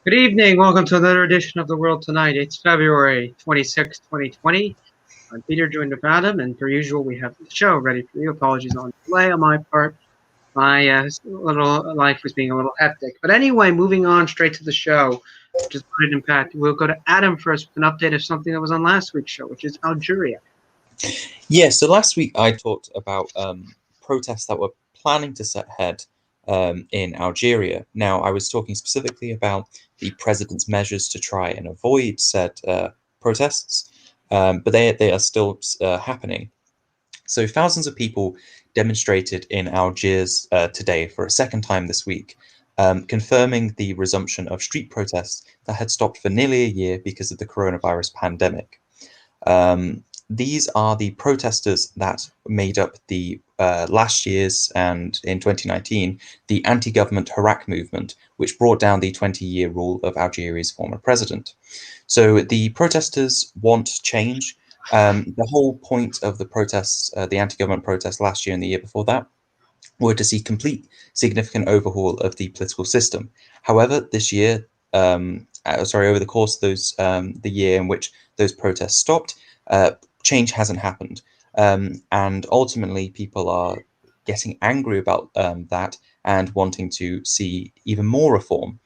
Good evening. Welcome to another edition of The World Tonight. It's February 26, 2020. I'm Peter, joined with Adam, and per usual, we have the show ready for you. Apologies on the delay on my part. My little life was being a little hectic. But anyway, moving on straight to the show, which is what it impact. We'll go to Adam first with an update of something that was on last week's show, which is Algeria. Yeah, so last week I talked about protests that were planning to set head in Algeria. Now, I was talking specifically about the president's measures to try and avoid said protests, but they are still happening. So, thousands of people demonstrated in Algiers today for a second time this week, confirming the resumption of street protests that had stopped for nearly a year because of the coronavirus pandemic. These are the protesters that made up the last year's and in 2019 the anti-government Hirak movement, which brought down the 20-year rule of Algeria's former president. So the protesters want change. The whole point of the protests, the anti-government protests last year and the year before that, were to see complete significant overhaul of the political system. However, this year, over the course of the year in which those protests stopped, change hasn't happened, and ultimately people are getting angry about that and wanting to see even more reform.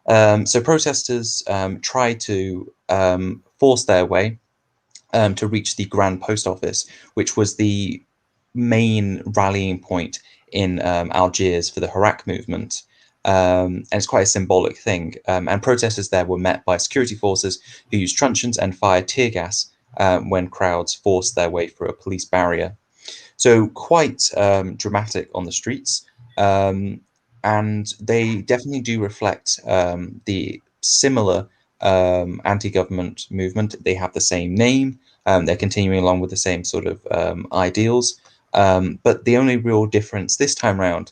So protesters try to force their way to reach the Grand Post Office, which was the main rallying point in Algiers for the Hirak movement. And it's quite a symbolic thing. And protesters there were met by security forces who used truncheons and fired tear gas when crowds forced their way through a police barrier. So quite dramatic on the streets. And they definitely do reflect the similar anti-government movement. They have the same name. They're continuing along with the same sort of ideals. But the only real difference this time around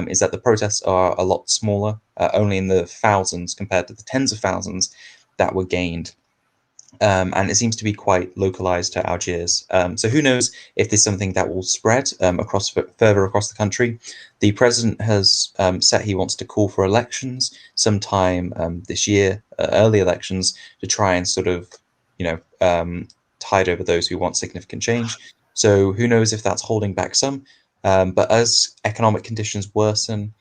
is that the protests are a lot smaller, only in the thousands compared to the tens of thousands that were gained. And it seems to be quite localized to Algiers. So who knows if there's something that will spread further across the country. The president has said he wants to call for elections sometime this year, early elections, to try and sort of, tide over those who want significant change. So who knows if that's holding back some. But as economic conditions worsen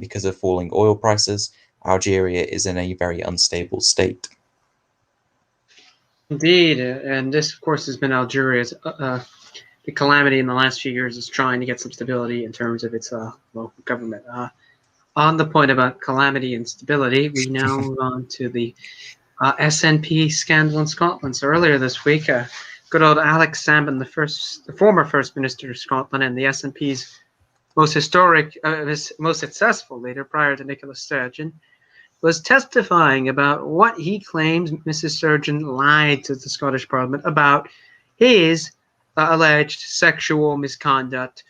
because of falling oil prices, Algeria is in a very unstable state. Indeed, and this, of course, has been Algeria's the calamity in the last few years is trying to get some stability in terms of its local government. On the point about calamity and stability, we now move on to the SNP scandal in Scotland. So earlier this week, good old Alex Salmond, the former First Minister of Scotland and the SNP's most most successful leader prior to Nicola Sturgeon, was testifying about what he claims Mrs. Sturgeon lied to the Scottish Parliament about his alleged sexual misconduct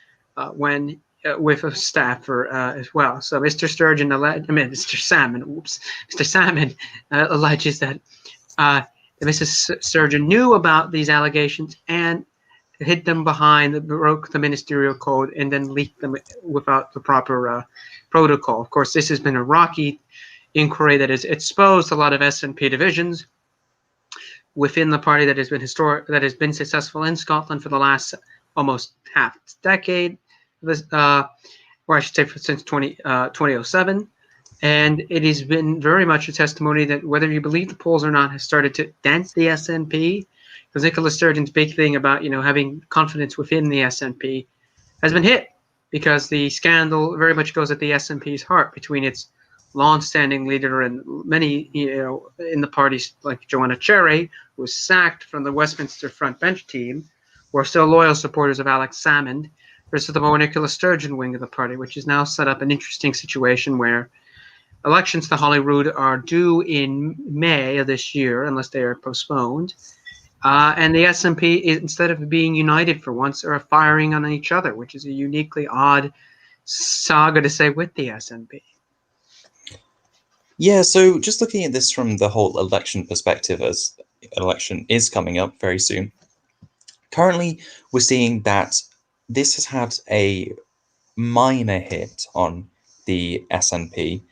when with a staffer as well. So Mr. Mr. Salmond alleges that Mrs. Sturgeon knew about these allegations and hid them broke the ministerial code, and then leaked them without the proper protocol. Of course, this has been a rocky inquiry that has exposed a lot of SNP divisions within the party that has been successful in Scotland for the last almost half decade, or I should say since 2007. And it has been very much a testimony that whether you believe the polls or not has started to dent the SNP, because Nicola Sturgeon's big thing about having confidence within the SNP has been hit, because the scandal very much goes at the SNP's heart between its long-standing leader and many, in the party, like Joanna Cherry, who was sacked from the Westminster front bench team, who are still loyal supporters of Alex Salmond, versus the more Nicola Sturgeon wing of the party, which has now set up an interesting situation where elections to Holyrood are due in May of this year, unless they are postponed. And the SNP, instead of being united for once, are firing on each other, which is a uniquely odd saga to say with the SNP. Yeah, so just looking at this from the whole election perspective, as an election is coming up very soon, currently we're seeing that this has had a minor hit on the SNP.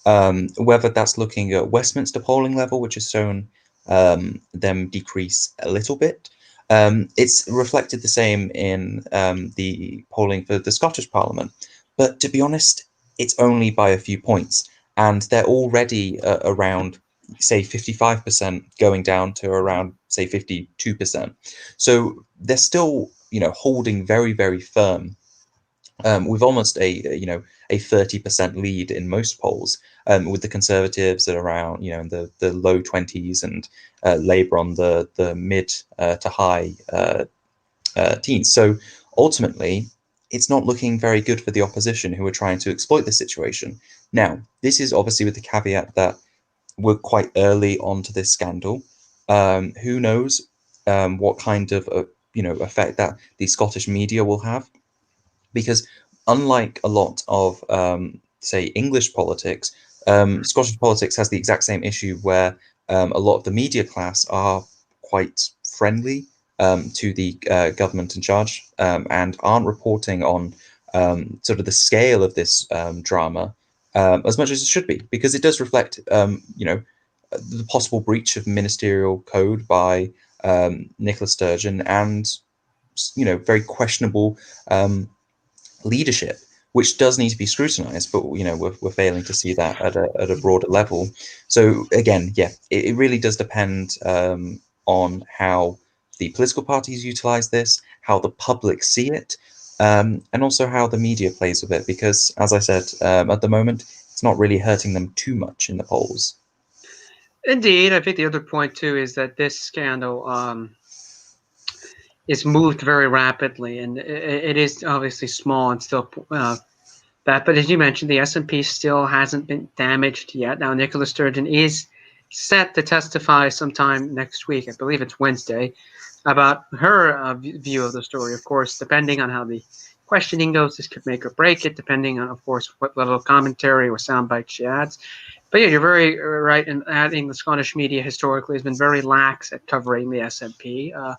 Whether that's looking at Westminster polling level, which has shown them decrease a little bit. It's reflected the same in the polling for the Scottish Parliament. But to be honest, it's only by a few points. And they're already around, say, 55% going down to around, say, 52%. So they're still, holding very, very firm with almost a 30% lead in most polls, with the Conservatives at around in the low 20s and Labour on the mid to high teens. So ultimately, it's not looking very good for the opposition who are trying to exploit the situation. Now, this is obviously with the caveat that we're quite early onto this scandal. Who knows what kind of effect that the Scottish media will have, because unlike a lot of say English politics, Scottish politics has the exact same issue where a lot of the media class are quite friendly to the government in charge and aren't reporting on sort of the scale of this drama as much as it should be, because it does reflect the possible breach of ministerial code by Nicola Sturgeon and very questionable leadership, which does need to be scrutinized, but we're failing to see that at a broader level. So again, yeah, it really does depend on how the political parties utilize this, how the public see it, and also how the media plays with it, because as I said, at the moment it's not really hurting them too much in the polls. Indeed, I think the other point too is that this scandal is moved very rapidly, and it is obviously small and still that. But as you mentioned, the S&P still hasn't been damaged yet. Now, Nicola Sturgeon is set to testify sometime next week. I believe it's Wednesday, about her view of the story. Of course, depending on how the questioning goes, this could make or break it, depending on, of course, what level of commentary or soundbite she adds. But yeah, you're very right in adding the Scottish media historically has been very lax at covering the SNP.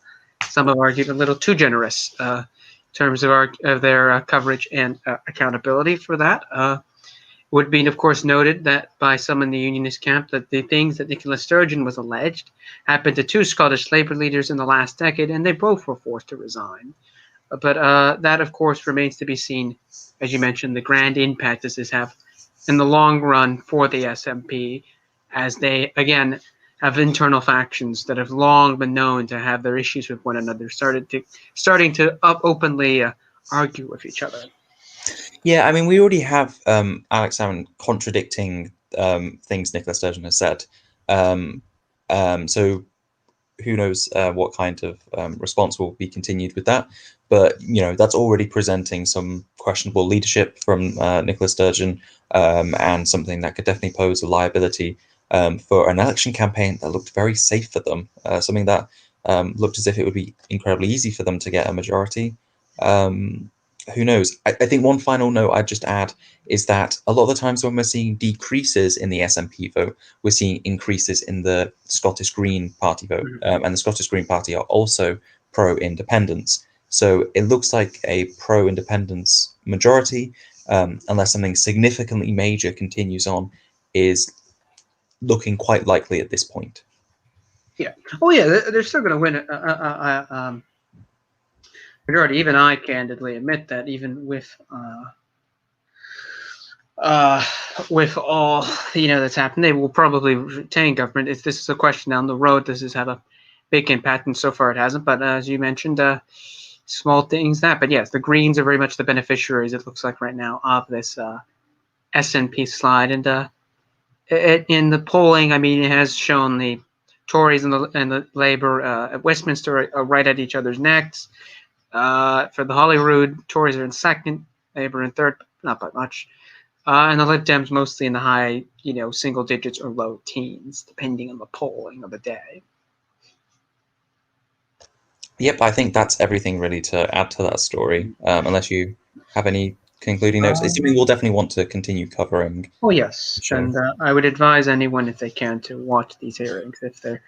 Some have argued a little too generous in terms of their coverage and accountability for that. Would be, of course, noted that by some in the Unionist camp that the things that Nicola Sturgeon was alleged happened to two Scottish Labour leaders in the last decade, and they both were forced to resign. But that, of course, remains to be seen. As you mentioned, the grand impact does this have in the long run for the SNP, as they, again, have internal factions that have long been known to have their issues with one another, starting to openly argue with each other. Yeah, I mean, we already have Alex Salmond contradicting things Nicola Sturgeon has said. So who knows what kind of response will be continued with that. But, that's already presenting some questionable leadership from Nicola Sturgeon, and something that could definitely pose a liability for an election campaign that looked very safe for them, something that looked as if it would be incredibly easy for them to get a majority. Who knows? I think one final note I'd just add is that a lot of the times when we're seeing decreases in the SNP vote, we're seeing increases in the Scottish Green Party vote. And the Scottish Green Party are also pro-independence. So it looks like a pro-independence majority, unless something significantly major continues on, is looking quite likely at this point. Yeah. Oh, yeah, they're still going to win majority. Even I candidly admit that, even with all that's happened, they will probably retain government. If this is a question down the road, this has had a big impact, and so far it hasn't. But as you mentioned, small things that. But yes, the Greens are very much the beneficiaries, it looks like right now, of this SNP slide. And in the polling, I mean, it has shown the Tories and the Labour at Westminster are right at each other's necks. For the Holyrood, Tories are in second, Labour in third, not by much. And the Lib Dems mostly in the high, single digits or low teens, depending on the polling of the day. Yep, I think that's everything really to add to that story, unless you have any concluding notes. Assuming we'll definitely want to continue covering. Oh, yes. And I would advise anyone, if they can, to watch these hearings. If they're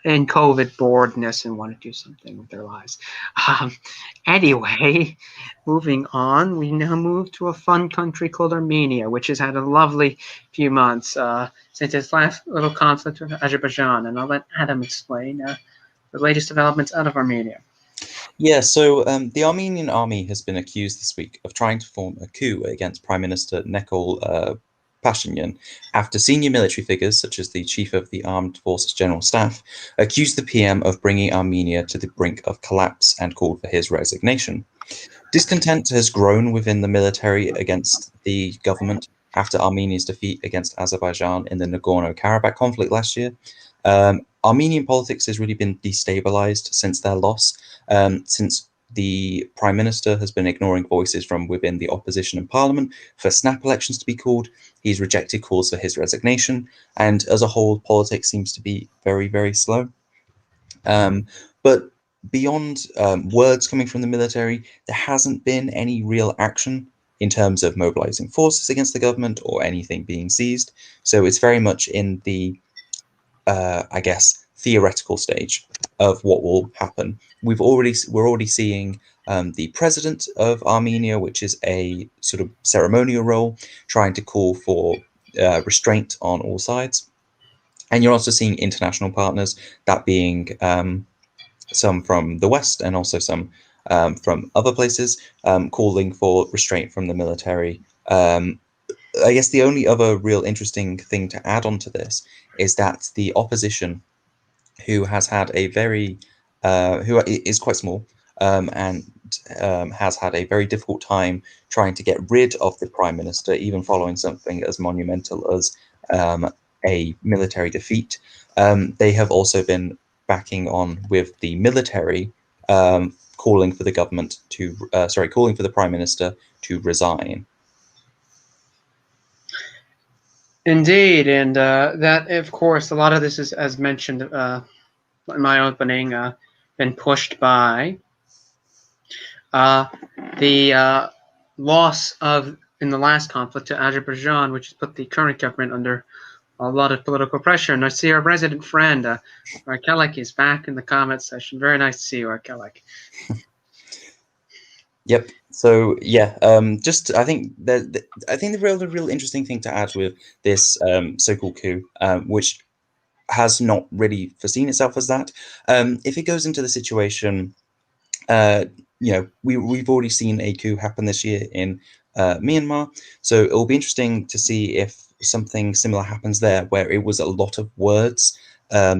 in COVID boredness and want to do something with their lives. Um, anyway, moving on, we now move to a fun country called Armenia, which has had a lovely few months since its last little conflict with Azerbaijan. And I'll let Adam explain the latest developments out of Armenia. Yeah, so the Armenian army has been accused this week of trying to form a coup against Prime Minister Nikol Pashinyan after senior military figures, such as the chief of the Armed Forces General Staff, accused the PM of bringing Armenia to the brink of collapse and called for his resignation. Discontent has grown within the military against the government after Armenia's defeat against Azerbaijan in the Nagorno-Karabakh conflict last year. Armenian politics has really been destabilized since their loss, since the prime minister has been ignoring voices from within the opposition and parliament for snap elections to be called. He's rejected calls for his resignation, and as a whole, politics seems to be very, very slow. But beyond words coming from the military, there hasn't been any real action in terms of mobilizing forces against the government or anything being seized. So it's very much in the, I guess, theoretical stage of what will happen. We're already seeing the president of Armenia, which is a sort of ceremonial role, trying to call for restraint on all sides. And you're also seeing international partners, that being some from the West and also some from other places, calling for restraint from the military. I guess the only other real interesting thing to add on to this is that the opposition, who has had a very, who is quite small and has had a very difficult time trying to get rid of the prime minister, even following something as monumental as a military defeat. They have also been backing on with the military, calling for the government to, calling for the prime minister to resign. Indeed, and that, of course, a lot of this is, as mentioned in my opening, been pushed by the loss of, in the last conflict, to Azerbaijan, which has put the current government under a lot of political pressure. And I see our resident friend, Arkelek, is back in the comment section. Very nice to see you, Arkelek. Yep. So yeah, just I think the real interesting thing to add with this so-called coup, which has not really foreseen itself as that, if it goes into the situation, we've already seen a coup happen this year in Myanmar, so it will be interesting to see if something similar happens there, where it was a lot of words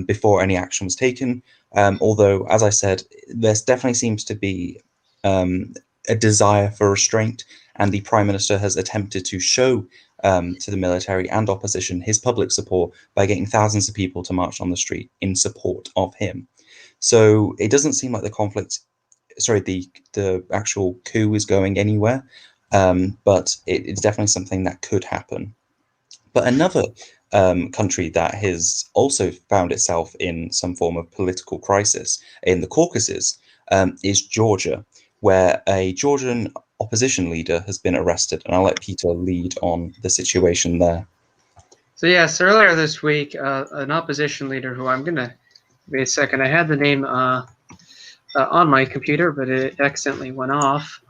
before any action was taken. Although, as I said, there definitely seems to be a desire for restraint, and the prime minister has attempted to show to the military and opposition his public support by getting thousands of people to march on the street in support of him. So it doesn't seem like the actual coup is going anywhere, but it's definitely something that could happen. But another country that has also found itself in some form of political crisis in the Caucasus is Georgia, where a Georgian opposition leader has been arrested. And I'll let Peter lead on the situation there. So yes, earlier this week, an opposition leader who I'm going to wait a second. I had the name on my computer, but it accidentally went off.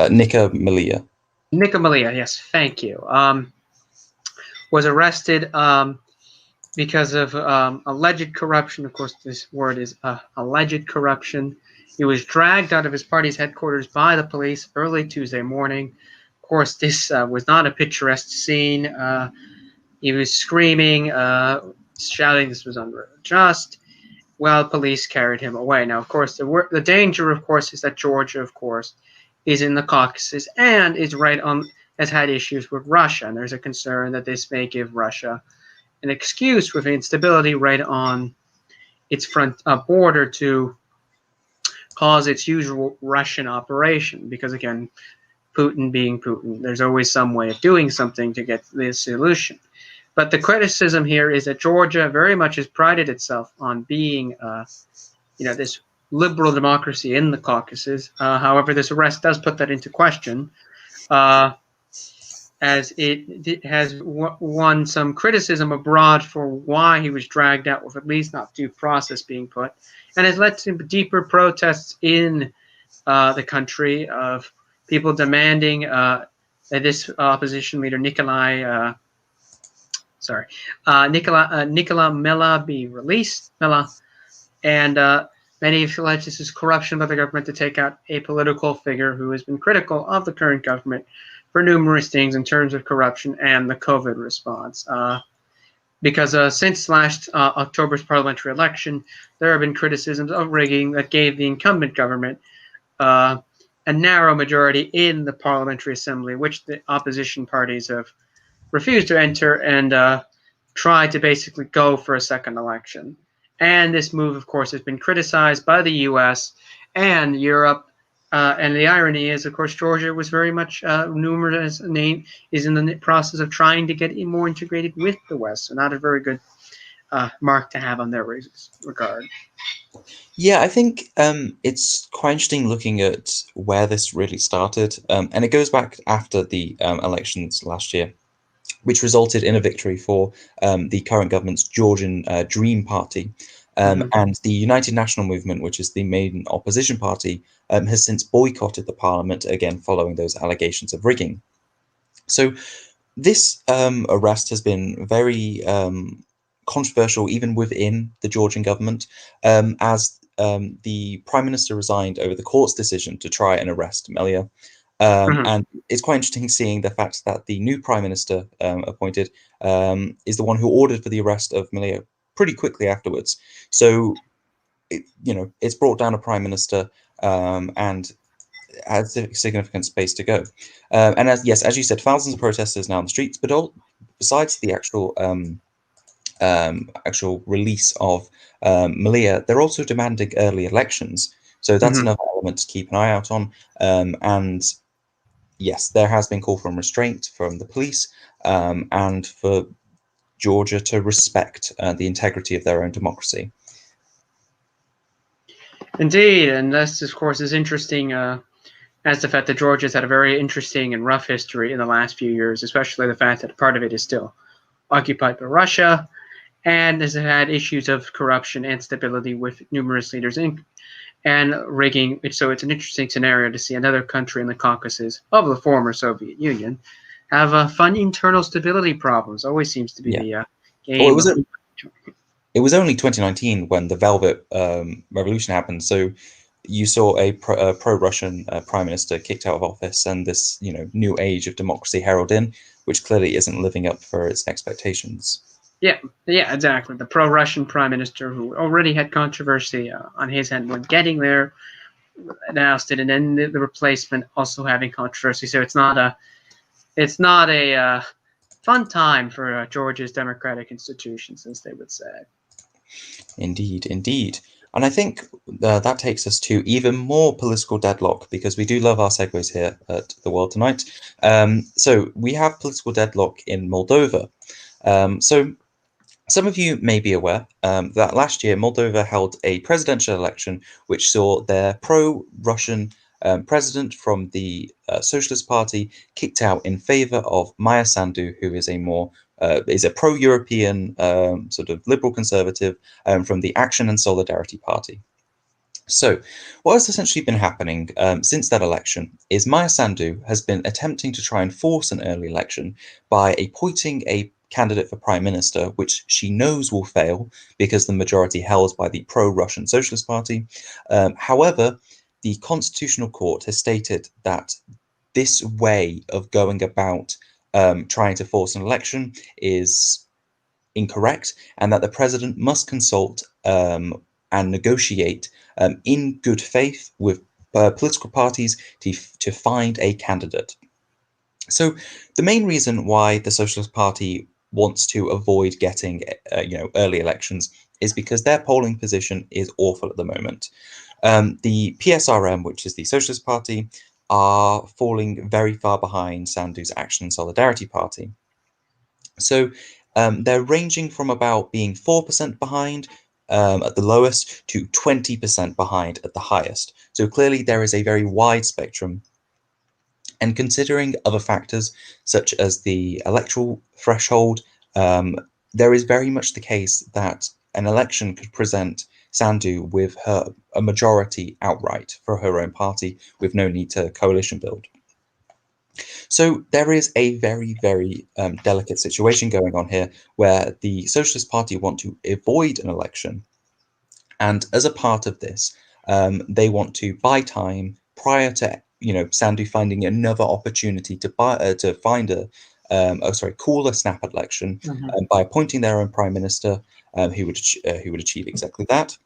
Nika Melia. Nika Melia, yes, thank you. Was arrested because of alleged corruption. Of course, this word is alleged corruption. He was dragged out of his party's headquarters by the police early Tuesday morning. Of course, this was not a picturesque scene. He was screaming, shouting this was unjust, while police carried him away. Now, of course, the danger, of course, is that Georgia, of course, is in the Caucasus and is has had issues with Russia, and there's a concern that this may give Russia an excuse with instability right on its front border to cause its usual Russian operation. Because again, Putin being Putin, there's always some way of doing something to get this solution. But the criticism here is that Georgia very much has prided itself on being, this liberal democracy in the Caucasus. However, this arrest does put that into question. as it has won some criticism abroad for why he was dragged out with at least not due process being put, and has led to deeper protests in the country of people demanding that this opposition leader Nicola Mella be released. Mella, and many have alleged this is corruption by the government to take out a political figure who has been critical of the current government for numerous things in terms of corruption and the COVID response. Because since last October's parliamentary election, there have been criticisms of rigging that gave the incumbent government a narrow majority in the parliamentary assembly, which the opposition parties have refused to enter and tried to basically go for a second election. And this move, of course, has been criticized by the U.S. and Europe. And the irony is, of course, Georgia was very much numerous name is in the process of trying to get more integrated with the West. So not a very good mark to have on their regard. Yeah, I think it's quite interesting looking at where this really started, and it goes back after the elections last year, which resulted in a victory for the current government's Georgian Dream Party. And the United National Movement, which is the main opposition party, has since boycotted the parliament, again following those allegations of rigging. So this arrest has been very controversial even within the Georgian government, as the Prime Minister resigned over the court's decision to try and arrest Melia. And it's quite interesting seeing the fact that the new Prime Minister appointed is the one who ordered for the arrest of Melia pretty quickly afterwards. So, it's brought down a Prime Minister and has a significant space to go. And as you said, thousands of protesters now on the streets, but besides the actual release of Melia, they're also demanding early elections. So that's another element to keep an eye out on. And yes, there has been call for restraint from the police and for Georgia to respect the integrity of their own democracy. Indeed, and this, of course, is interesting as the fact that Georgia's had a very interesting and rough history in the last few years, especially the fact that part of it is still occupied by Russia, and has had issues of corruption and stability with numerous leaders and rigging. So it's an interesting scenario to see another country in the Caucasus of the former Soviet Union have fun internal stability problems. Always seems to be the game. Well, it was only 2019 when the Velvet Revolution happened. So you saw a pro-Russian prime minister kicked out of office, and this new age of democracy heralded in, which clearly isn't living up for its expectations. Yeah, exactly. The pro-Russian prime minister who already had controversy on his end when getting there, announced it, and then the replacement also having controversy. So it's not a fun time for Georgia's democratic institutions, as they would say. Indeed. And I think that takes us to even more political deadlock, because we do love our segues here at The World Tonight. So we have political deadlock in Moldova. So some of you may be aware that last year Moldova held a presidential election which saw their pro-Russian president from the Socialist Party kicked out in favor of Maia Sandu, who is a pro-European sort of liberal conservative from the Action and Solidarity Party. So what has essentially been happening since that election is Maia Sandu has been attempting to try and force an early election by appointing a candidate for prime minister, which she knows will fail because the majority held by the pro-Russian Socialist Party. However, the Constitutional Court has stated that this way of going about trying to force an election is incorrect, and that the president must consult and negotiate in good faith with political parties to find a candidate. So the main reason why the Socialist Party wants to avoid getting early elections is because their polling position is awful at the moment. The PSRM, which is the Socialist Party, are falling very far behind Sandu's Action and Solidarity Party. So they're ranging from about being 4% behind at the lowest to 20% behind at the highest. So clearly there is a very wide spectrum And considering other factors such as the electoral threshold, there is very much the case that an election could present Sandu with a majority outright for her own party with no need to coalition build. So there is a very, very delicate situation going on here where the Socialist Party want to avoid an election. And as a part of this, they want to buy time prior to Sandu finding another opportunity to find call a snap election by appointing their own prime minister who would achieve exactly that.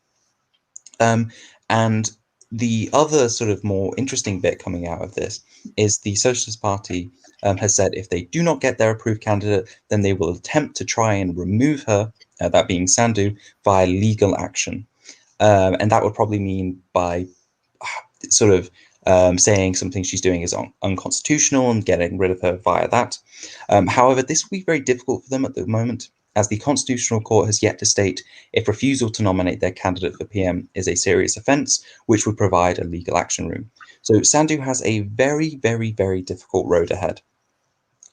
And the other sort of more interesting bit coming out of this is the Socialist Party has said if they do not get their approved candidate, then they will attempt to try and remove her, that being Sandu, via legal action. And that would probably mean by sort of saying something she's doing is unconstitutional and getting rid of her via that. However, this will be very difficult for them at the moment, as the Constitutional Court has yet to state if refusal to nominate their candidate for PM is a serious offence, which would provide a legal action room. So Sandu has a very, very, very difficult road ahead,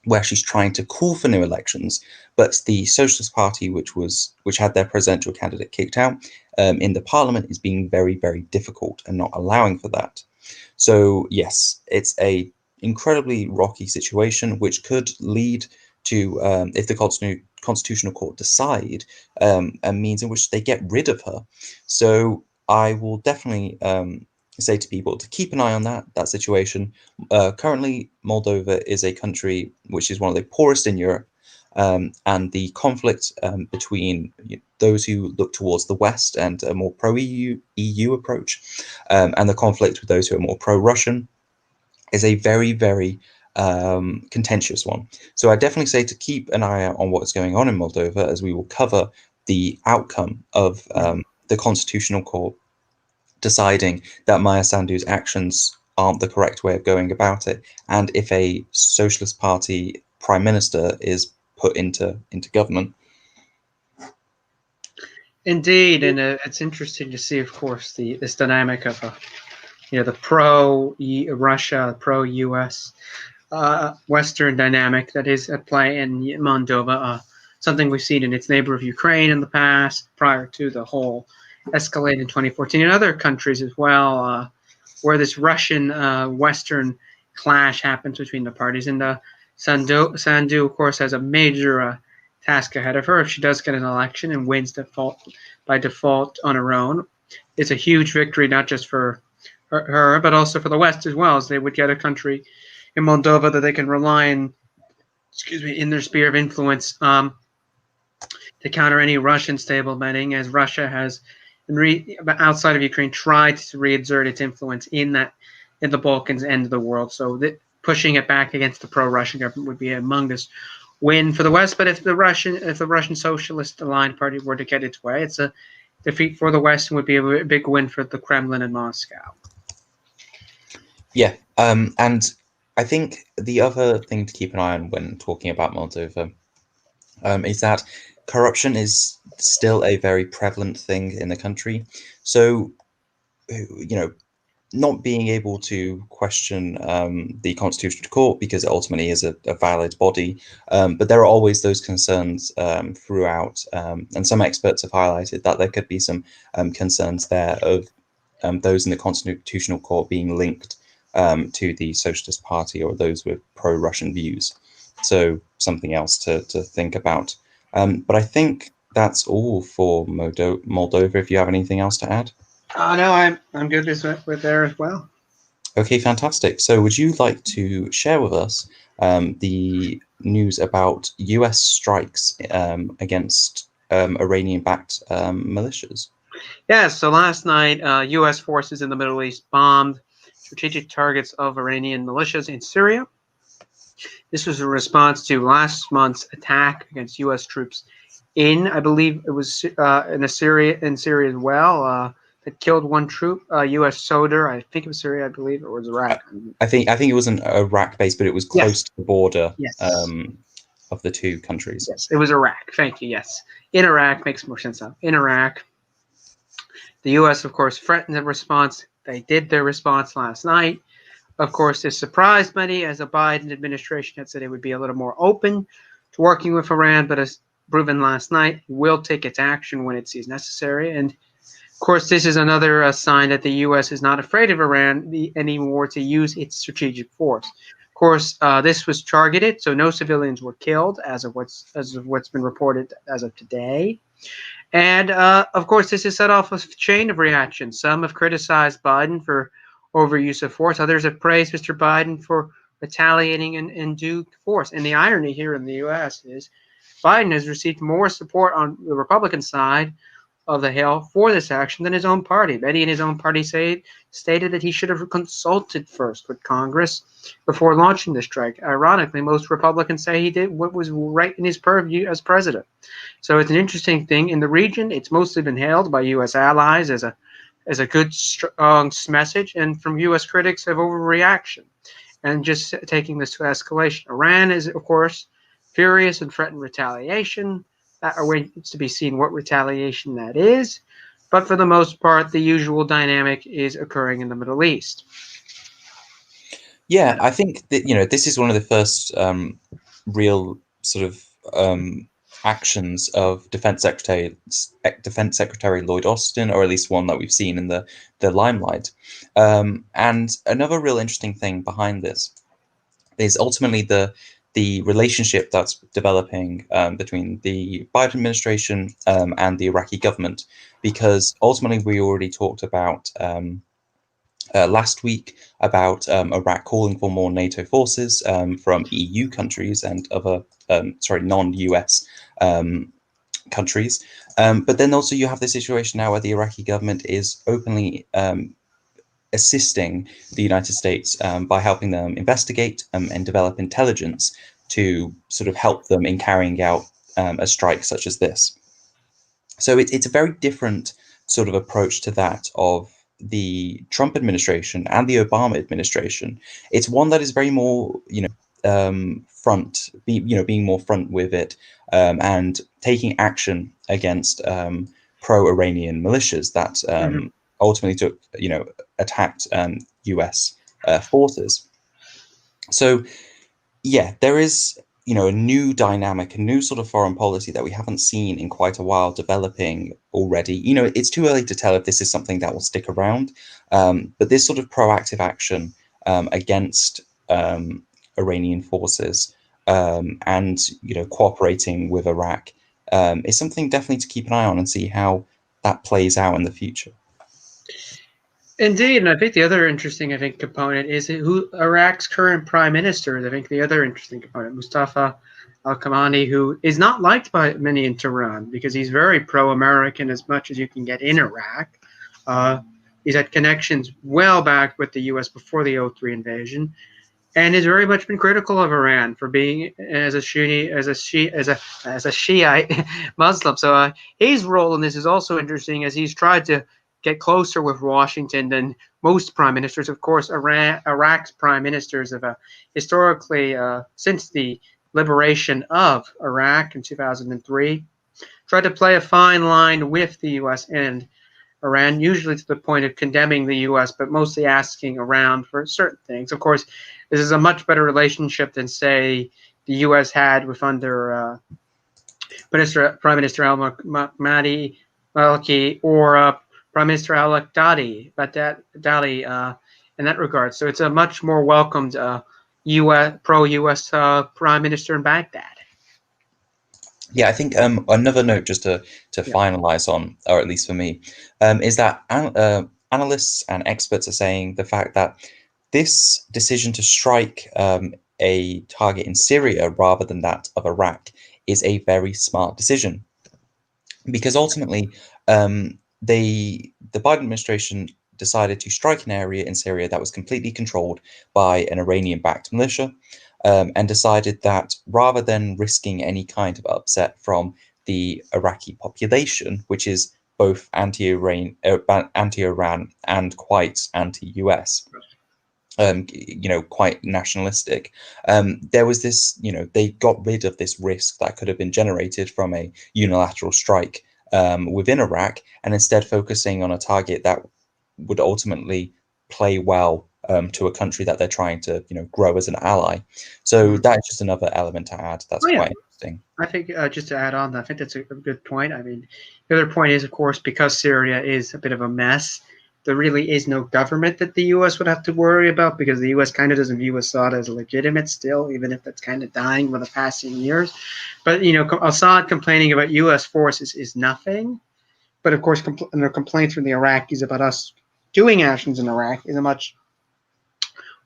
where she's trying to call for new elections, but the Socialist Party, which had their presidential candidate kicked out in the parliament, is being very, very difficult and not allowing for that. So yes, it's a incredibly rocky situation, which could lead to, if the Constitutional Court decide, a means in which they get rid of her. So I will definitely say to people to keep an eye on that situation. Currently, Moldova is a country which is one of the poorest in Europe, and the conflict between those who look towards the West and a more pro-EU approach, and the conflict with those who are more pro-Russian, is a very, very contentious one. So I definitely say to keep an eye out on what's going on in Moldova, as we will cover the outcome of the Constitutional Court deciding that Maya Sandu's actions aren't the correct way of going about it, and if a Socialist Party prime minister is put into government. Indeed, and it's interesting to see, of course, this dynamic of the pro-Russia, pro-US Western dynamic that is at play in Moldova. Something we've seen in its neighbor of Ukraine in the past, prior to the whole escalate in 2014, in other countries as well, where this Russian Western clash happens between the parties. And Sandu, of course, has a major task ahead of her if she does get an election and wins by default on her own. It's a huge victory, not just for her, but also for the West as well, as they would get a country in Moldova that they can rely on, in their sphere of influence to counter any Russian stablemanning, as Russia has, outside of Ukraine, tried to reexert its influence in the Balkans and the world. So pushing it back against the pro-Russian government would be a humongous win for the West. But if the Russian Socialist aligned party were to get its way, it's a defeat for the West and would be a big win for the Kremlin and Moscow. Yeah, and I think the other thing to keep an eye on when talking about Moldova is that corruption is still a very prevalent thing in the country. So, not being able to question the Constitutional Court, because it ultimately is a valid body, but there are always those concerns throughout, and some experts have highlighted that there could be some concerns there of those in the Constitutional Court being linked to the Socialist Party or those with pro-Russian views. So something else to think about. But I think that's all for Moldova. If you have anything else to add? No, I'm good with there as well. Okay, fantastic. So would you like to share with us the news about US strikes against Iranian-backed militias? Yeah, so last night, U.S. forces in the Middle East bombed strategic targets of Iranian militias in Syria. This was a response to last month's attack against U.S. troops I believe it was in Syria as well, that killed one troop, U.S. soldier. I think it was Syria, I believe, or was Iraq. I think it was an Iraq base, but it was close to the border of the two countries. Yes, it was Iraq. Thank you. Yes, in Iraq makes more sense now. In Iraq, the U.S. of course threatened a response. They did their response last night. Of course, this surprised many, as the Biden administration had said it would be a little more open to working with Iran, but as proven last night, it will take its action when it sees necessary. And of course, this is another sign that the U.S. is not afraid of Iran anymore to use its strategic force. Of course, this was targeted, so no civilians were killed, as of what's been reported as of today. And of course, this has set off a chain of reactions. Some have criticized Biden for overuse of force. Others have praised Mr. Biden for retaliating in due force. And the irony here in the U.S. is Biden has received more support on the Republican side of the Hill for this action than his own party. Many in his own party stated that he should have consulted first with Congress before launching the strike. Ironically, most Republicans say he did what was right in his purview as president. So it's an interesting thing. In the region, it's mostly been hailed by U.S. allies as a good, strong message, and from U.S. critics of overreaction and just taking this to escalation. Iran is, of course, furious and threatened retaliation. That remains to be seen what retaliation that is. But for the most part, the usual dynamic is occurring in the Middle East. Yeah, I think that this is one of the first real sort of actions of Defense Secretary Lloyd Austin, or at least one that we've seen in the limelight. And another real interesting thing behind this is ultimately the relationship that's developing between the Biden administration and the Iraqi government, because ultimately we already talked about last week about Iraq calling for more NATO forces from EU countries and other non-US countries. But then also you have the situation now where the Iraqi government is openly assisting the United States by helping them investigate and develop intelligence to sort of help them in carrying out a strike such as this. So it's a very different sort of approach to that of the Trump administration and the Obama administration. It's one that is very more, being more front with it and taking action against pro-Iranian militias that ultimately attacked U.S. forces. So, yeah, there is a new dynamic, a new sort of foreign policy that we haven't seen in quite a while developing already. It's too early to tell if this is something that will stick around, but this sort of proactive action against Iranian forces and cooperating with Iraq is something definitely to keep an eye on and see how that plays out in the future. Indeed, and I think the other interesting, component is who Iraq's current prime minister is. I think the other interesting component, Mustafa al-Kamani, who is not liked by many in Tehran because he's very pro-American as much as you can get in Iraq. He's had connections well back with the U.S. before the 2003 invasion, and has very much been critical of Iran for being as a Shiite Muslim. So his role in this is also interesting, as he's tried to get closer with Washington than most prime ministers. Of course, Iraq's prime ministers have historically, since the liberation of Iraq in 2003, tried to play a fine line with the U.S. and Iran, usually to the point of condemning the U.S., but mostly asking around for certain things. Of course, this is a much better relationship than, say, the U.S. had with under Prime Minister al-Maliki or Prime Minister al-Baghdadi, in that regard. So it's a much more welcomed pro-U.S. Prime Minister in Baghdad. Yeah, I think another note just to finalize on, or at least for me, is that analysts and experts are saying the fact that this decision to strike a target in Syria rather than that of Iraq is a very smart decision, because ultimately the Biden administration decided to strike an area in Syria that was completely controlled by an Iranian-backed militia, and decided that rather than risking any kind of upset from the Iraqi population, which is both anti-Iran and quite anti-US, quite nationalistic, there was this, they got rid of this risk that could have been generated from a unilateral strike within Iraq, and instead focusing on a target that would ultimately play well to a country that they're trying to, grow as an ally. So that is just another element to add. That's quite interesting. I think just to add on, I think that's a good point. I mean, the other point is, of course, because Syria is a bit of a mess, there really is no government that the U.S. would have to worry about, because the U.S. kind of doesn't view Assad as legitimate still, even if that's kind of dying with the passing years. But, Assad complaining about U.S. forces is nothing. But, of course, the complaints from the Iraqis about us doing actions in Iraq is a much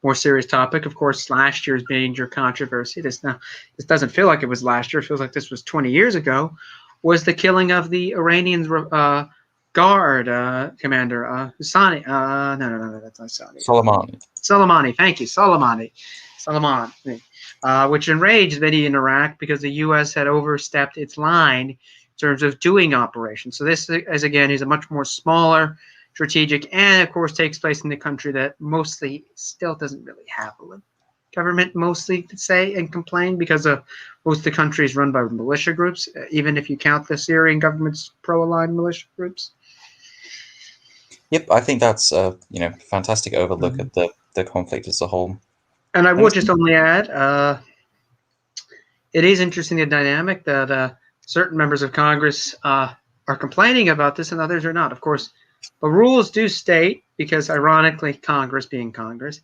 more serious topic. Of course, last year's major controversy, this doesn't feel like it was last year, it feels like this was 20 years ago, was the killing of the Iranian guard commander, Husseini. No, that's not Husseini. Soleimani, thank you, Soleimani, which enraged many in Iraq because the U.S. had overstepped its line in terms of doing operations. So this, is a much more smaller, strategic, and of course takes place in the country that mostly still doesn't really have a government, mostly to say and complain, because most of the country is run by militia groups, even if you count the Syrian government's pro-aligned militia groups. Yep, I think that's a fantastic overlook at the conflict as a whole. And I would just only add, it is interesting, the dynamic that certain members of Congress are complaining about this and others are not. Of course, the rules do state, because ironically, Congress, being Congress,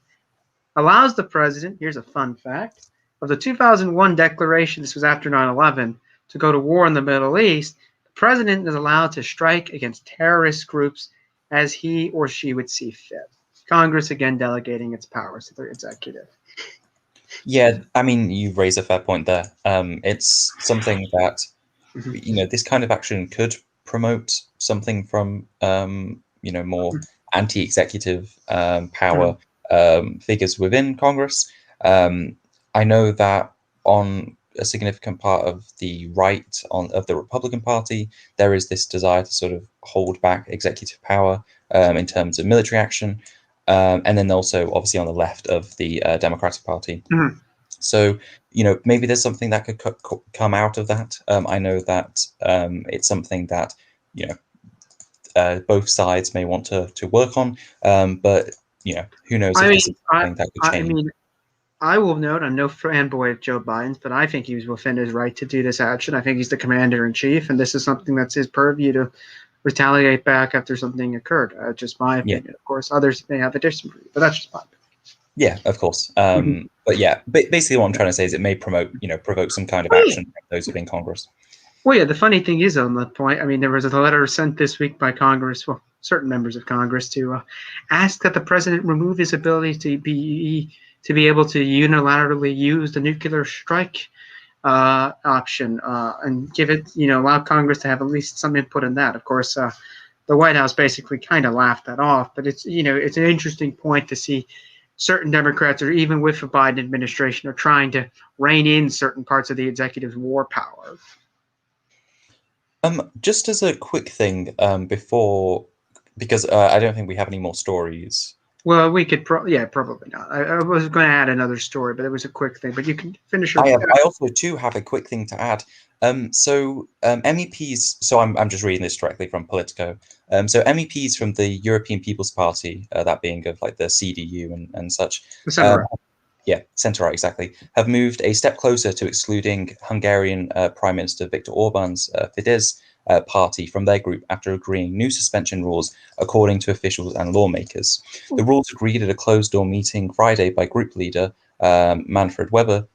allows the president, here's a fun fact, of the 2001 declaration, this was after 9/11, to go to war in the Middle East, the president is allowed to strike against terrorist groups as he or she would see fit. Congress, again, delegating its powers to the executive. Yeah, I mean, you raise a fair point there. It's something that, this kind of action could promote something from, more anti-executive power figures within Congress. I know that on a significant part of the right of the Republican Party, there is this desire to sort of hold back executive power in terms of military action. And then also, obviously, on the left of the Democratic Party. So, maybe there's something that could come out of that. I know that it's something that, both sides may want to work on. But, who knows if this is something that could change. I will note, I'm no fanboy of Joe Biden's, but I think he's within his right to do this action. I think he's the commander-in-chief, and this is something that's his purview to retaliate back after something occurred. Just my opinion. Yeah. Of course, others may have a different view, but that's just my opinion. Yeah, of course. But yeah, basically what I'm trying to say is it may provoke some kind of action from those within Congress. Well, yeah, the funny thing is on that point, I mean, there was a letter sent this week by Congress, well, certain members of Congress, to ask that the president remove his ability to be able to unilaterally use the nuclear strike option and give it, allow Congress to have at least some input in that. Of course, the White House basically kind of laughed that off, but it's, it's an interesting point to see certain Democrats, or even with the Biden administration, are trying to rein in certain parts of the executive's war power. Just as a quick thing, because I don't think we have any more stories. Well, we could probably not. I was going to add another story, but it was a quick thing. But you can finish. I also too have a quick thing to add. MEPs. So I'm just reading this directly from Politico. So MEPs from the European People's Party, that being of like the CDU and such. The center-right. Yeah, center-right, exactly. Have moved a step closer to excluding Hungarian Prime Minister Viktor Orban's Fidesz party from their group after agreeing new suspension rules, according to officials and lawmakers. The rules agreed at a closed-door meeting Friday by group leader Manfred Weber,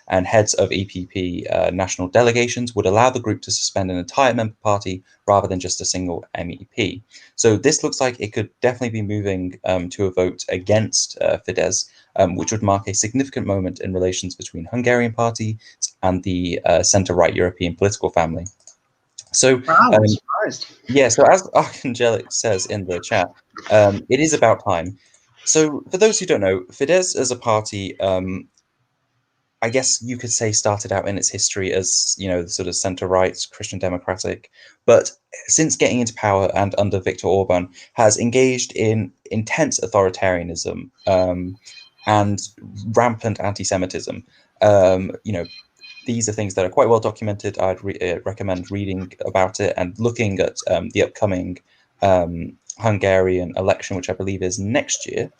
and heads of EPP national delegations would allow the group to suspend an entire member party rather than just a single MEP. So this looks like it could definitely be moving to a vote against Fidesz, which would mark a significant moment in relations between Hungarian parties and the centre-right European political family. So, I'm surprised. Yeah, so as Archangelic says in the chat, it is about time. So for those who don't know, Fidesz as a party, I guess you could say started out in its history as, the sort of center-right, Christian democratic, but since getting into power and under Viktor Orban has engaged in intense authoritarianism and rampant anti-Semitism. These are things that are quite well documented. I'd recommend reading about it and looking at the upcoming Hungarian election, which I believe is next year.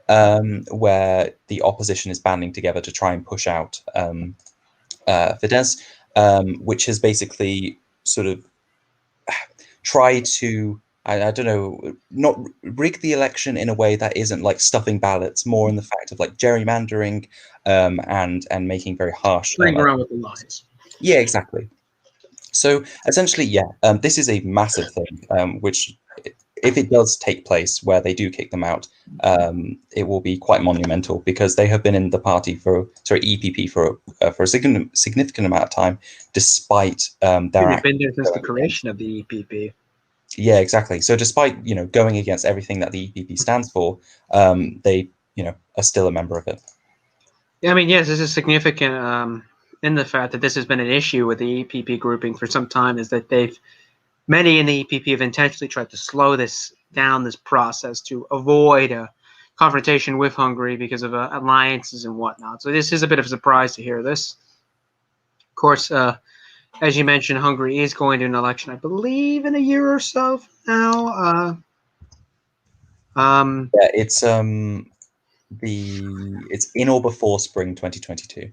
where the opposition is banding together to try and push out Fidesz, which has basically sort of tried to, I don't know, not rig the election in a way that isn't like stuffing ballots, more in the fact of like gerrymandering and making very harsh. Playing around with the lines. Yeah, exactly. So essentially, yeah, this is a massive thing, which if it does take place where they do kick them out, it will be quite monumental because they have been in the party EPP for a significant amount of time, despite their. They've been there since the creation of the EPP. Yeah, exactly. So despite going against everything that the EPP stands for, they are still a member of it. Yeah, I mean, yes, this is significant in the fact that this has been an issue with the EPP grouping for some time. Is that many in the EPP have intentionally tried to slow this process to avoid a confrontation with Hungary because of alliances and whatnot. So this is a bit of a surprise to hear this. Of course, as you mentioned, Hungary is going to an election, I believe, in a year or so from now. Yeah, it's in or before spring 2022.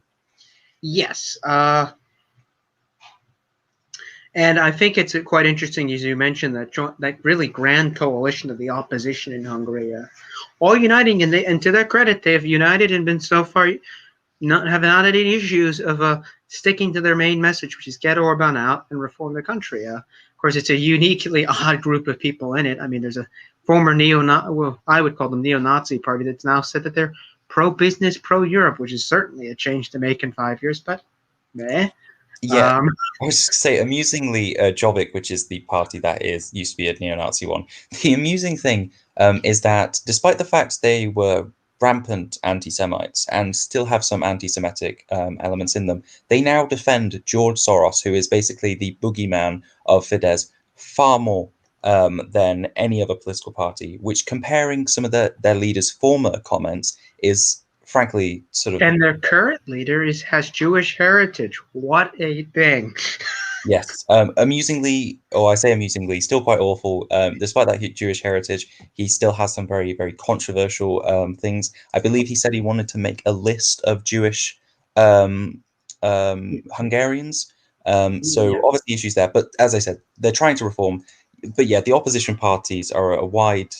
Yes. And I think it's quite interesting, as you mentioned, that really grand coalition of the opposition in Hungary, all uniting, and to their credit, they have united and been so far have not had any issues of sticking to their main message, which is get Orban out and reform the country. Of course, it's a uniquely odd group of people in it. I mean, there's a former I would call them neo-Nazi party that's now said that they're pro-business, pro-Europe, which is certainly a change to make in 5 years, but meh. Yeah, I was just say amusingly, Jobbik, which is the party that used to be a neo-Nazi one. The amusing thing is that despite the fact they were rampant anti-Semites and still have some anti-Semitic elements in them, they now defend George Soros, who is basically the boogeyman of Fidesz, far more than any other political party. Which, comparing some of their leaders' former comments, is frankly sort of. And their current leader has Jewish heritage. What a thing! Yes, amusingly, or I say amusingly, still quite awful. Despite that Jewish heritage, he still has some very, very controversial things. I believe he said he wanted to make a list of Jewish Hungarians. So obviously issues there. But as I said, they're trying to reform. But yeah, the opposition parties are a wide,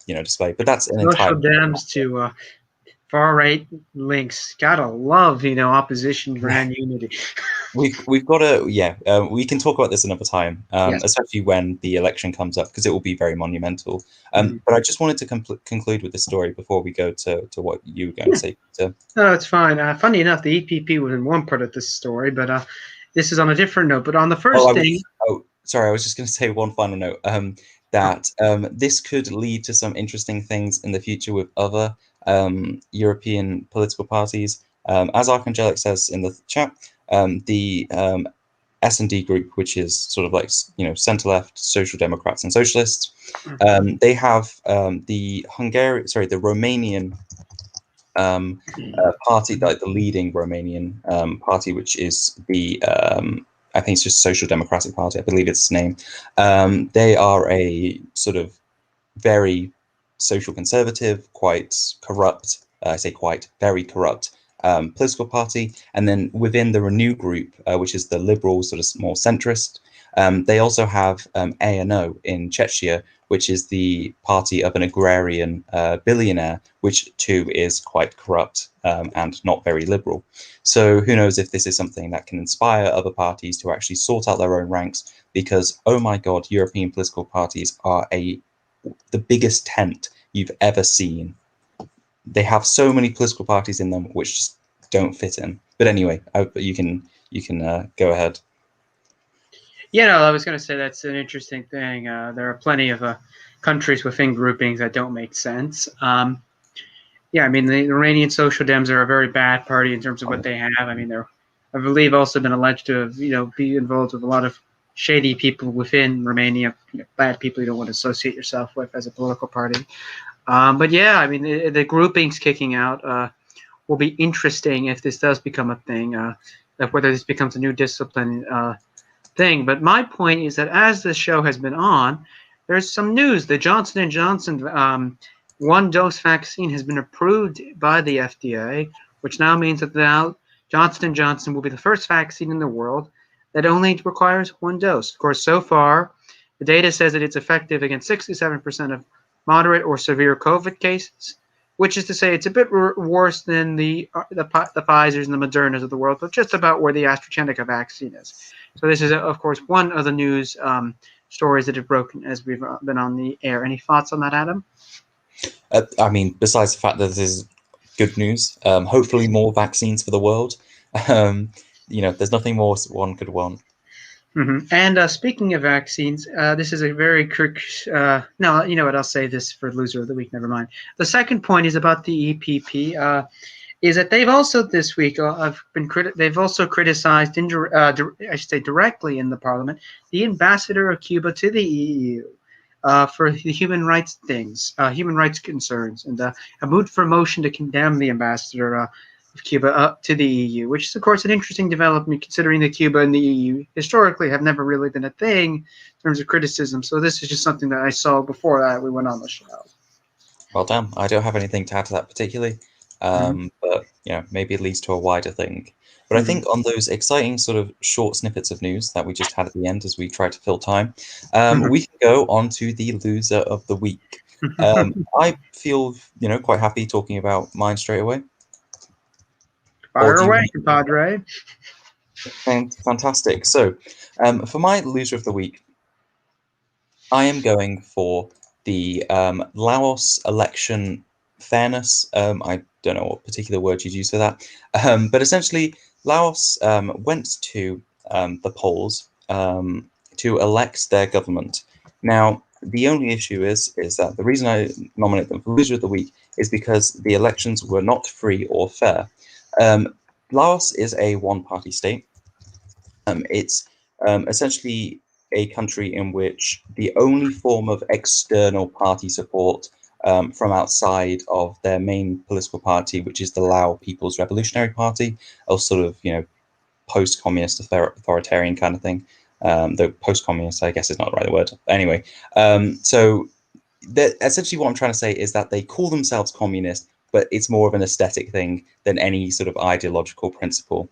display. But that's an entire. Social Dems to far-right links. Gotta love, opposition brand unity. We've got to, we can talk about this another time, Yes. especially when the election comes up, because it will be very monumental. But I just wanted to conclude with the story before we go to what you were going to say, Peter. No, it's fine. Funny enough, the EPP was in one part of this story, but this is on a different note. But on the first thing... sorry, I was just going to say one final note, that this could lead to some interesting things in the future with other European political parties. As Archangelic says in the chat, the S&D group, which is sort of like centre-left Social Democrats and Socialists, they have the Romanian party, like the leading Romanian party, which is the I think it's just Social Democratic Party, I believe it's its name. They are a sort of very social conservative, quite corrupt, I say quite, very corrupt political party. And then within the Renew group, which is the liberal, sort of more centrist, they also have ANO in Czechia, which is the party of an agrarian billionaire, which too is quite corrupt and not very liberal. So who knows if this is something that can inspire other parties to actually sort out their own ranks, because, oh my God, European political parties are the biggest tent you've ever seen. They have so many political parties in them which just don't fit in. But anyway, you can go ahead. I was going to say that's an interesting thing. There are plenty of countries within groupings that don't make sense. I mean, the Iranian Social Dems are a very bad party in terms of what they have. I mean, they're, I believe, also been alleged to have, be involved with a lot of shady people within Romania, bad people you don't want to associate yourself with as a political party. But yeah, I mean, the groupings kicking out will be interesting if this does become a thing, whether this becomes a new discipline thing. But my point is that as this show has been on, there's some news. The Johnson & Johnson one-dose vaccine has been approved by the FDA, which now means that now Johnson & Johnson will be the first vaccine in the world that only requires one dose. Of course, so far, the data says that it's effective against 67% of moderate or severe COVID cases, which is to say it's a bit worse than the Pfizers and the Modernas of the world, but just about where the AstraZeneca vaccine is. So this is, of course, one of the news stories that have broken as we've been on the air. Any thoughts on that, Adam? I mean, besides the fact that this is good news, hopefully more vaccines for the world. There's nothing more one could want. And speaking of vaccines, this is a very quick. No, you know what? I'll say this for loser of the week. Never mind. The second point is about the EPP. Is that they've also this week they've also criticized I should say directly in the parliament the ambassador of Cuba to the EU for the human rights human rights concerns, and a mood for a motion to condemn the ambassador of Cuba to the EU, which is of course an interesting development considering that Cuba and the EU historically have never really been a thing in terms of criticism. So this is just something that I saw before we went on the show. Well, damn, I don't have anything to add to that particularly. But maybe it leads to a wider thing. But I think on those exciting sort of short snippets of news that we just had at the end as we try to fill time, we can go on to the loser of the week. I feel quite happy talking about mine straight away. Fire away, compadre. Fantastic. So for my loser of the week, I am going for the Laos election fairness. I don't know what particular word you'd use for that, but essentially Laos went to the polls to elect their government. Now, the only issue is that the reason I nominate them for loser of the week is because the elections were not free or fair. Laos is a one-party state. It's essentially a country in which the only form of external party support from outside of their main political party, which is the Lao People's Revolutionary Party, or sort of, post-communist authoritarian kind of thing. Though post-communist, I guess, is not the right word. Anyway, so essentially what I'm trying to say is that they call themselves communist, but it's more of an aesthetic thing than any sort of ideological principle.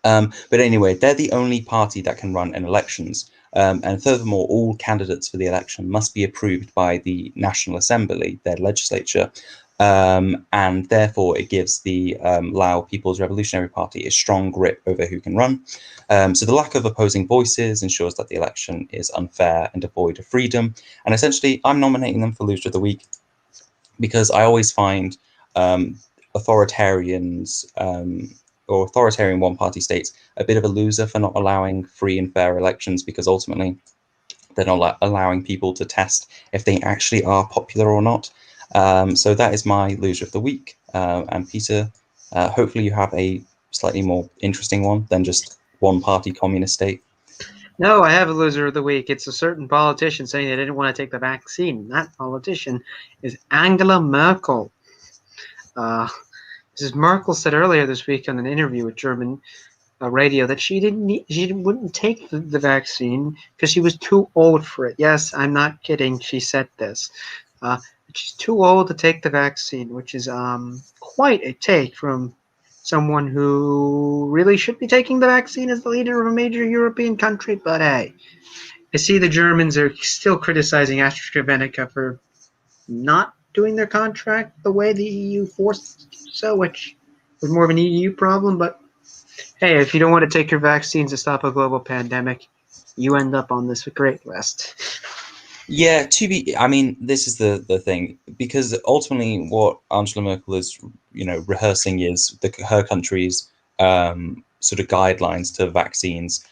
But anyway, they're the only party that can run in elections. And furthermore, all candidates for the election must be approved by the National Assembly, their legislature. And therefore, it gives the Lao People's Revolutionary Party a strong grip over who can run. So the lack of opposing voices ensures that the election is unfair and devoid of freedom. And essentially, I'm nominating them for Loser of the Week because I always find authoritarians or authoritarian one-party states a bit of a loser for not allowing free and fair elections, because ultimately they're not allowing people to test if they actually are popular or not. So that is my loser of the week. And Peter, hopefully you have a slightly more interesting one than just one-party communist state. No, I have a loser of the week. It's a certain politician saying they didn't want to take the vaccine. That politician is Angela Merkel. Mrs. Merkel said earlier this week on an interview with German radio that she wouldn't take the vaccine because she was too old for it. Yes, I'm not kidding. She said this. She's too old to take the vaccine, which is quite a take from someone who really should be taking the vaccine as the leader of a major European country. But hey, I see the Germans are still criticizing AstraZeneca for not doing their contract the way the EU forced so, which was more of an EU problem. But hey, if you don't want to take your vaccines to stop a global pandemic, you end up on this great list. Yeah, I mean, this is the thing, because ultimately what Angela Merkel is, rehearsing is her country's sort of guidelines to vaccines,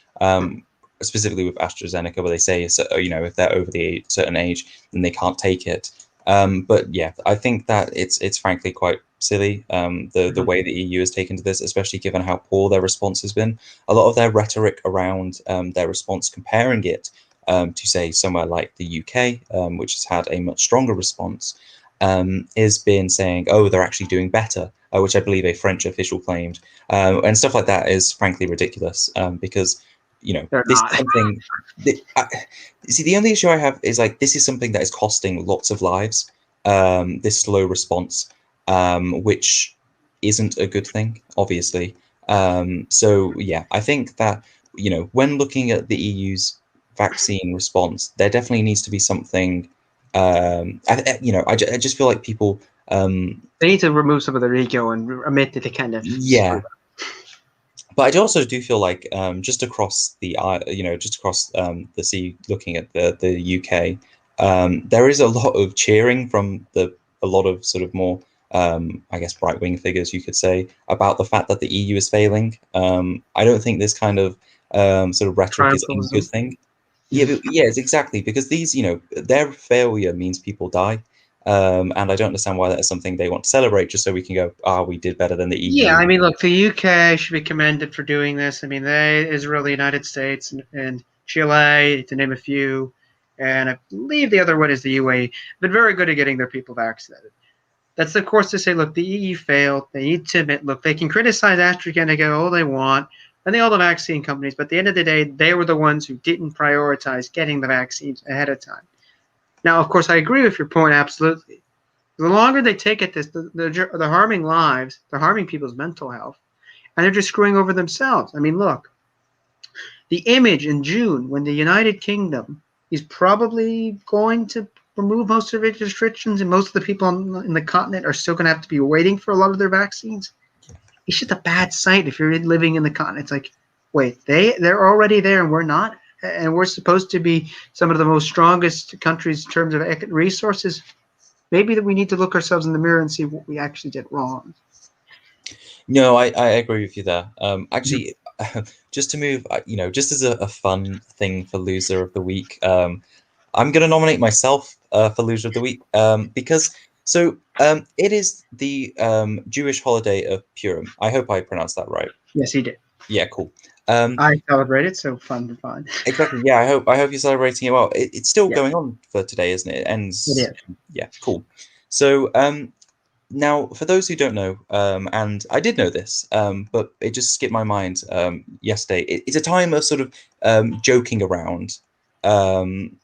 specifically with AstraZeneca, where they say, if they're over the certain age, then they can't take it. But yeah, I think that it's frankly quite silly, the way the EU has taken to this, especially given how poor their response has been. A lot of their rhetoric around their response, comparing it to say somewhere like the UK, which has had a much stronger response, has been saying, oh, they're actually doing better, which I believe a French official claimed, and stuff like that is frankly ridiculous, because this is something that, see, the only issue I have is this is something that is costing lots of lives. this slow response, which isn't a good thing, obviously. So yeah, I think that when looking at the EU's vaccine response, there definitely needs to be something. I just feel like people. They need to remove some of their ego and admit that they kind of Yeah, but I also do feel like just across the the sea, looking at the UK, there is a lot of cheering from a lot of sort of more I guess right wing figures, you could say, about the fact that the EU is failing. I don't think this kind of sort of rhetoric is a good triumphalism. thing. Yeah, yes, exactly, because these, their failure means people die. And I don't understand why that is something they want to celebrate just so we can go, we did better than the Yeah, EU. I mean, look, the UK should be commended for doing this. I mean, Israel, the United States, and Chile, to name a few, and I believe the other one is the UAE, been very good at getting their people vaccinated. That's, of course, to say, look, the EU failed. They need to admit, look, they can criticize AstraZeneca all they want, and all the vaccine companies, but at the end of the day, they were the ones who didn't prioritize getting the vaccines ahead of time. Now, of course, I agree with your point, absolutely. The longer they take at this, they're harming lives, they're harming people's mental health, and they're just screwing over themselves. I mean, look, the image in June when the United Kingdom is probably going to remove most of its restrictions, and most of the people in the continent are still going to have to be waiting for a lot of their vaccines. It's just a bad sight if you're living in the continent. It's like, wait, they're already there and we're not, and we're supposed to be some of the most strongest countries in terms of resources. Maybe that we need to look ourselves in the mirror and see what we actually did wrong. No, I agree with you there. Actually, just to move, just as a fun thing for loser of the week, I'm going to nominate myself for loser of the week because it is the Jewish holiday of Purim. I hope I pronounced that right. Yes, he did. Yeah, cool. I celebrated, so fun to find. Exactly. Yeah, I hope you're celebrating it well. It's still Yeah, going on for today, isn't it? It it ends. is. Yeah, cool. So now, for those who don't know, and I did know this, but it just skipped my mind yesterday. It's a time of sort of joking around, um,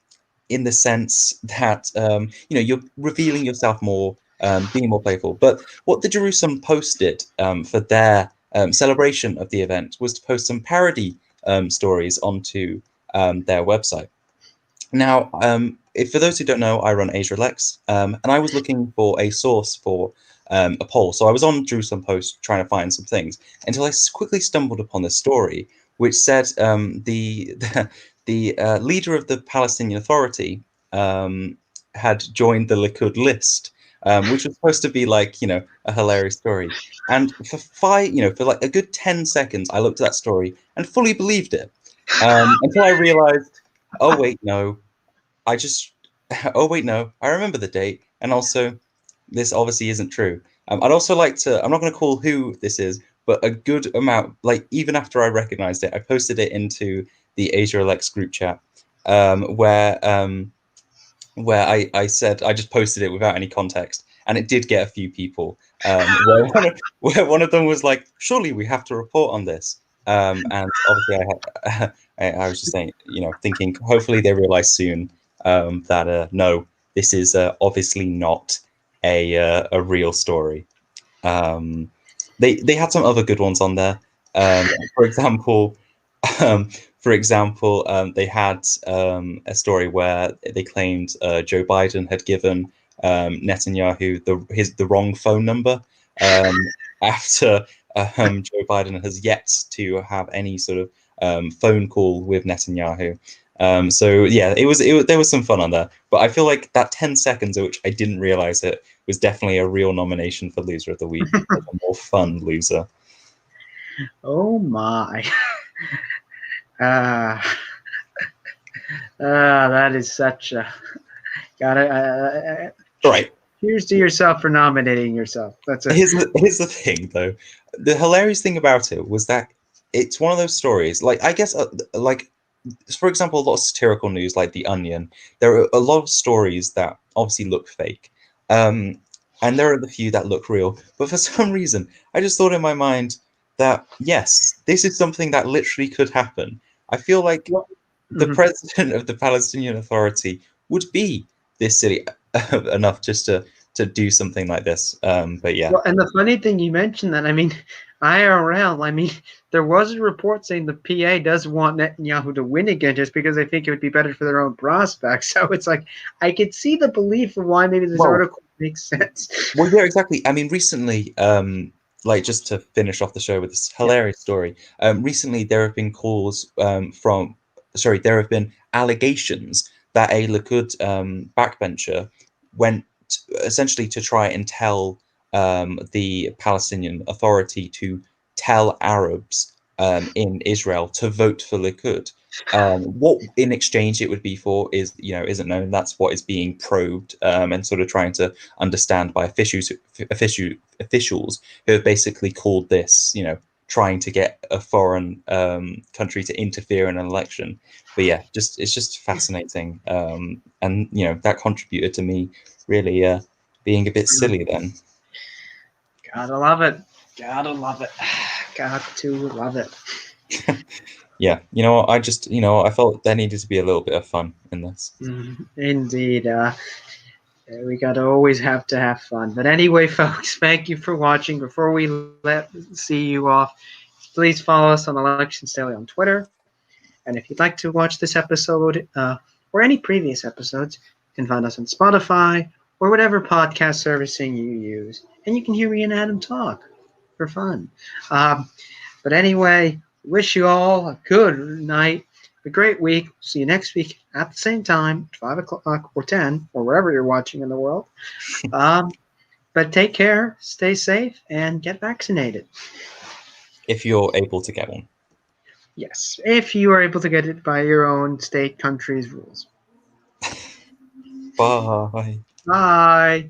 in the sense that you're revealing yourself more, being more playful. But what the Jerusalem Post did for their celebration of the event was to post some parody stories onto their website. Now, for those who don't know, I run AsiaLex, and I was looking for a source for a poll. So I was on Jerusalem Post trying to find some things until I quickly stumbled upon this story, which said the leader of the Palestinian Authority had joined the Likud list, which was supposed to be like a hilarious story. And for like a good 10 seconds, I looked at that story and fully believed it until I realized, oh wait, no, I just, oh wait, no, I remember the date, and also this obviously isn't true. I'd also like to, I'm not going to call who this is, but a good amount, like even after I recognized it, I posted it into the Asia Alex group chat, where I said I just posted it without any context, and it did get a few people. Where one of them was like, "Surely we have to report on this," and obviously I was just saying, thinking hopefully they realize soon that no, this is obviously not a real story. Um, they had some other good ones on there. For example, um, they had a story where they claimed Joe Biden had given Netanyahu the wrong phone number after Joe Biden has yet to have any sort of phone call with Netanyahu. So yeah, there was some fun on there, but I feel like that 10 seconds at which I didn't realize it was definitely a real nomination for loser of the week, a more fun loser. Oh my. uh, that is such a. Gotta. All right. Cheers to yourself for nominating yourself. Here's the thing, though. The hilarious thing about it was that it's one of those stories. Like I guess, like for example, a lot of satirical news, like The Onion. There are a lot of stories that obviously look fake, and there are the few that look real. But for some reason, I just thought in my mind that yes, this is something that literally could happen. I feel like the president of the Palestinian Authority would be this silly. enough just to do something like this. But yeah. Well, and the funny thing you mentioned that, I mean, IRL, I mean, there was a report saying the PA does want Netanyahu to win again just because they think it would be better for their own prospects. So it's like, I could see the belief of why maybe this Well, article makes sense. well, yeah, exactly. I mean, recently, like just to finish off the show with this Yeah. hilarious story, recently there have been calls there have been allegations that a Likud backbencher went essentially to try and tell the Palestinian Authority to tell Arabs in Israel to vote for Likud. What in exchange it would be for is, isn't known. That's what is being probed and sort of trying to understand by officials who have basically called this, trying to get a foreign country to interfere in an election. But yeah, it's just fascinating, and that contributed to me really being a bit silly then. Gotta love it. Gotta love it. Got to love it. Yeah, I felt there needed to be a little bit of fun in this. Indeed. We gotta always have to have fun. But anyway, folks, thank you for watching. Before we see you off, please follow us on Elections Daily on Twitter. And if you'd like to watch this episode or any previous episodes, you can find us on Spotify or whatever podcast servicing you use. And you can hear me and Adam talk for fun. But anyway, wish you all a good night, a great week. See you next week at the same time, 5 o'clock or 10, or wherever you're watching in the world. But take care, stay safe, and get vaccinated. If you're able to get one. Yes, if you are able to get it by your own state, country's rules. Bye. Bye.